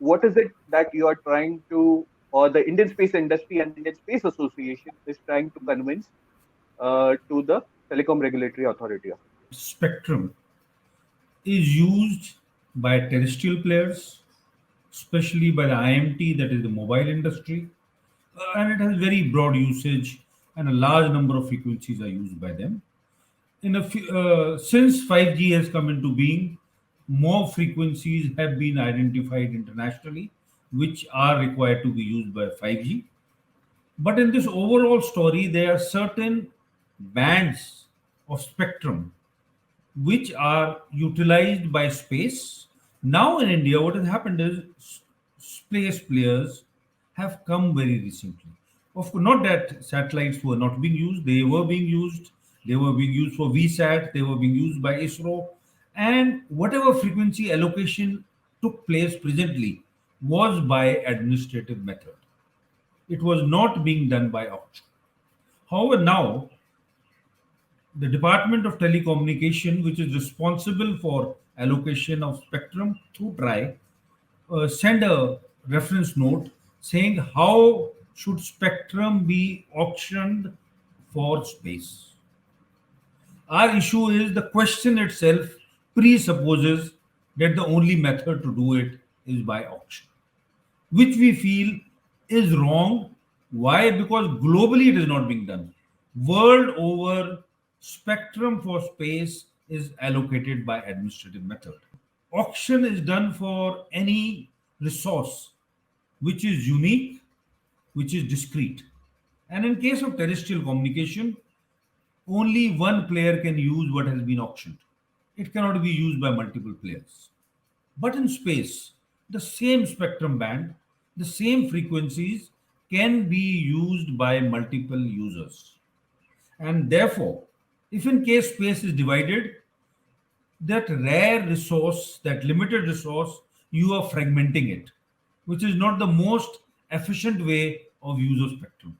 what is it that you are trying to, or the Indian space industry and Indian Space Association is trying to convince to the Telecom Regulatory Authority of India? Spectrum is used by terrestrial players, especially by the IMT, that is the mobile industry, and it has very broad usage, and a large number of frequencies are used by them. Since 5G has come into being, more frequencies have been identified internationally, which are required to be used by 5G. But in this overall story, there are certain bands of spectrum which are utilized by space. Now in India, what has happened is space players have come very recently. Of course, not that satellites were not being used, they were being used. They were being used for VSAT, they were being used by ISRO, and whatever frequency allocation took place presently was by administrative method. It was not being done by auction. However, now the Department of Telecommunication, which is responsible for allocation of spectrum through TRI, send a reference note saying how should spectrum be auctioned for space. Our issue is the question itself presupposes that the only method to do it is by auction, which we feel is wrong. Why? Because globally it is not being done. World over, spectrum for space is allocated by administrative method. Auction is done for any resource which is unique, which is discrete. And in case of terrestrial communication, only one player can use what has been auctioned. It cannot be used by multiple players. But in space, the same spectrum band, the same frequencies can be used by multiple users. And therefore, if in case space is divided, that rare resource, that limited resource, you are fragmenting it, which is not the most efficient way of use of spectrum.